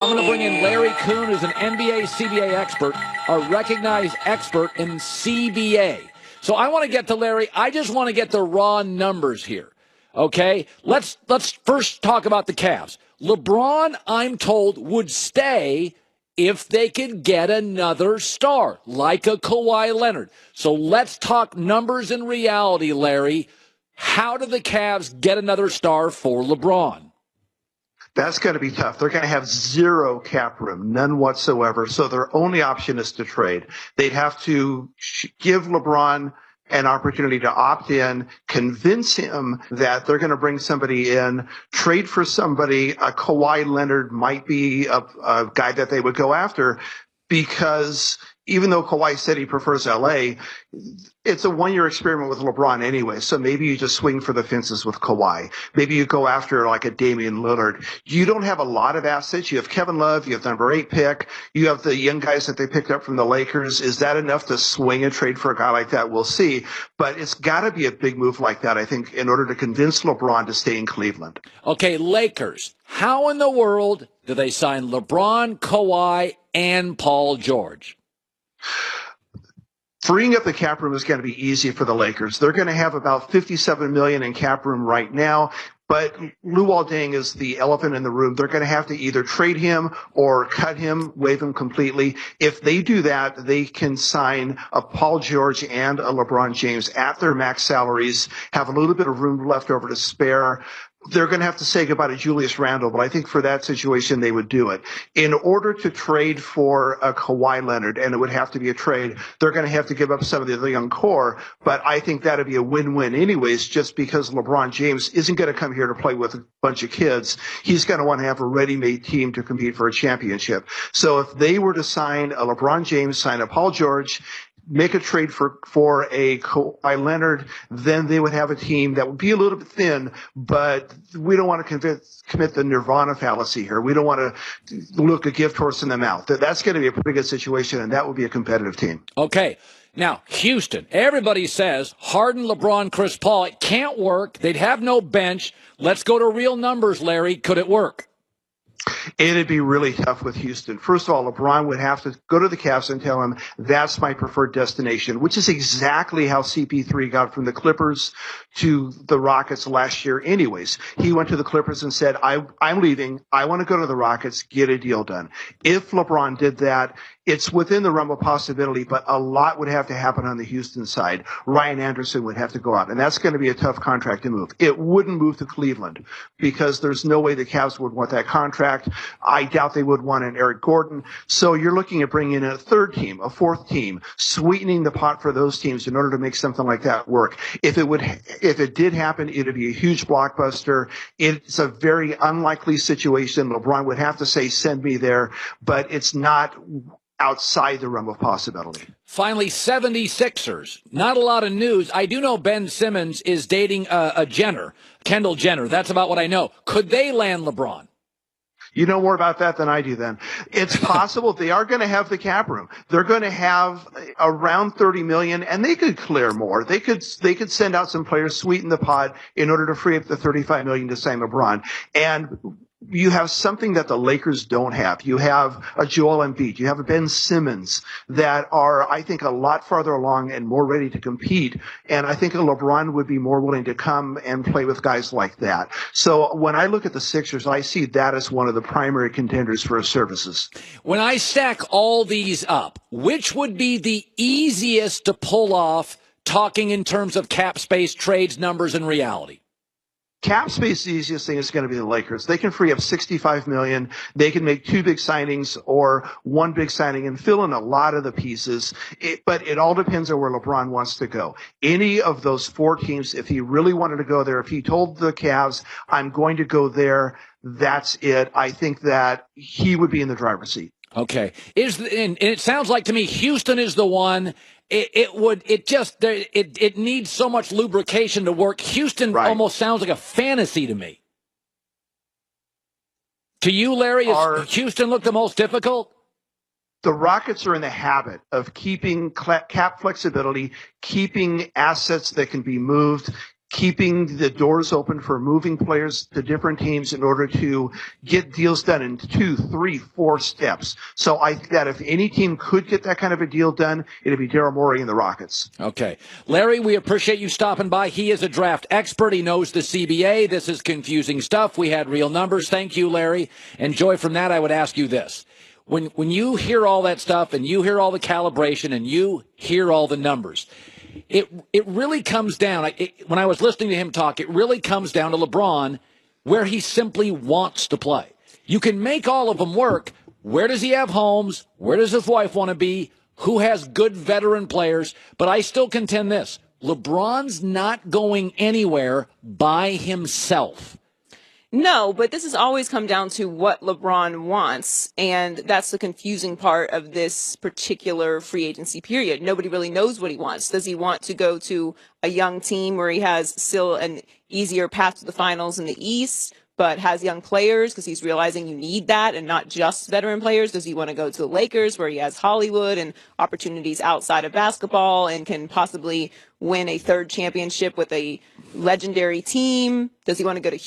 I'm going to bring in Larry Kuhn, who's an NBA, CBA expert, a recognized expert in CBA. So I want to get to Larry. I just want to get the raw numbers here. Okay? Let's first talk about the Cavs. LeBron, I'm told, would stay if they could get another star, like a Kawhi Leonard. So let's talk numbers and reality, Larry. How do the Cavs get another star for LeBron? That's going to be tough. They're going to have zero cap room, none whatsoever. So their only option is to trade. They'd have to give LeBron an opportunity to opt in, convince him that they're going to bring somebody in, trade for somebody. A Kawhi Leonard might be a guy that they would go after, because even though Kawhi said he prefers LA, it's a one-year experiment with LeBron anyway. So maybe you just swing for the fences with Kawhi. Maybe you go after like a Damian Lillard. You don't have a lot of assets. You have Kevin Love. You have the number 8 pick. You have the young guys that they picked up from the Lakers. Is that enough to swing a trade for a guy like that? We'll see. But it's got to be a big move like that, I think, in order to convince LeBron to stay in Cleveland. Okay, Lakers. How in the world do they sign LeBron, Kawhi, and Paul George? Freeing up the cap room is going to be easy for the Lakers. They're going to have about $57 million in cap room right now. But Luol Deng is the elephant in the room. They're going to have to either trade him or cut him, waive him completely. If they do that, they can sign a Paul George and a LeBron James at their max salaries, have a little bit of room left over to spare. They're going to have to say goodbye to Julius Randle, but I think for that situation, they would do it. In order to trade for a Kawhi Leonard, and it would have to be a trade, they're going to have to give up some of the young core, but I think that would be a win-win anyways, just because LeBron James isn't going to come here to play with a bunch of kids. He's going to want to have a ready-made team to compete for a championship. So if they were to sign a LeBron James, sign a Paul George, make a trade for a Kawhi Leonard, then they would have a team that would be a little bit thin, but we don't want to commit the nirvana fallacy here. We don't want to look a gift horse in the mouth. That's going to be a pretty good situation, and that would be a competitive team. Okay. Now, Houston, everybody says Harden, LeBron, Chris Paul. It can't work. They'd have no bench. Let's go to real numbers, Larry. Could it work? It'd be really tough with Houston. First of all, LeBron would have to go to the Cavs and tell him that's my preferred destination, which is exactly how CP3 got from the Clippers to the Rockets last year anyways. He went to the Clippers and said, I'm leaving. I want to go to the Rockets, get a deal done. If LeBron did that, it's within the realm of possibility, but a lot would have to happen on the Houston side. Ryan Anderson would have to go out, and that's going to be a tough contract to move. It wouldn't move to Cleveland because there's no way the Cavs would want that contract. I doubt they would want an Eric Gordon. So you're looking at bringing in a third team, a fourth team, sweetening the pot for those teams in order to make something like that work. If it did happen, it would be a huge blockbuster. It's a very unlikely situation. LeBron would have to say, send me there, but it's not outside the realm of possibility. Finally, 76ers. Not a lot of news. I do know Ben Simmons is dating a Jenner, Kendall Jenner. That's about what I know. Could they land LeBron? You know more about that than I do then. It's possible. They are going to have the cap room. They're going to have around 30 million, and they could clear more. They could send out some players, sweeten the pot in order to free up the 35 million to sign LeBron. And you have something that the Lakers don't have. You have a Joel Embiid. You have a Ben Simmons that are, I think, a lot farther along and more ready to compete. And I think a LeBron would be more willing to come and play with guys like that. So when I look at the Sixers, I see that as one of the primary contenders for his services. When I stack all these up, which would be the easiest to pull off, talking in terms of cap space, trades, numbers, and reality? Cap space, the easiest thing is going to be the Lakers. They can free up $65 million. They can make 2 big signings or 1 big signing and fill in a lot of the pieces. But it all depends on where LeBron wants to go. Any of those 4 teams, if he really wanted to go there, if he told the Cavs, I'm going to go there, that's it. I think that he would be in the driver's seat. Okay. And it sounds like to me Houston is the one. It needs so much lubrication to work. Houston almost sounds like a fantasy to me. To you, Larry, does Houston look the most difficult? The Rockets are in the habit of keeping cap flexibility, keeping assets that can be moved, keeping the doors open for moving players to different teams in order to get deals done in 2, 3, 4 steps. So I think that if any team could get that kind of a deal done, it'd be Daryl Morey and the Rockets. Okay. Larry, we appreciate you stopping by. He is a draft expert. He knows the CBA. This is confusing stuff. We had real numbers. Thank you, Larry. And Joy, from that, I would ask you this. When you hear all that stuff and you hear all the calibration and you hear all the numbers, it really comes down, when I was listening to him talk, it really comes down to LeBron, where he simply wants to play. You can make all of them work. Where does he have homes? Where does his wife want to be? Who has good veteran players? But I still contend this. LeBron's not going anywhere by himself. No, but this has always come down to what LeBron wants, and that's the confusing part of this particular free agency period. Nobody really knows what he wants. Does he want to go to a young team where he has still an easier path to the finals in the East, but has young players because he's realizing you need that and not just veteran players? Does he want to go to the Lakers where he has Hollywood and opportunities outside of basketball and can possibly win a third championship with a legendary team? Does he want to go to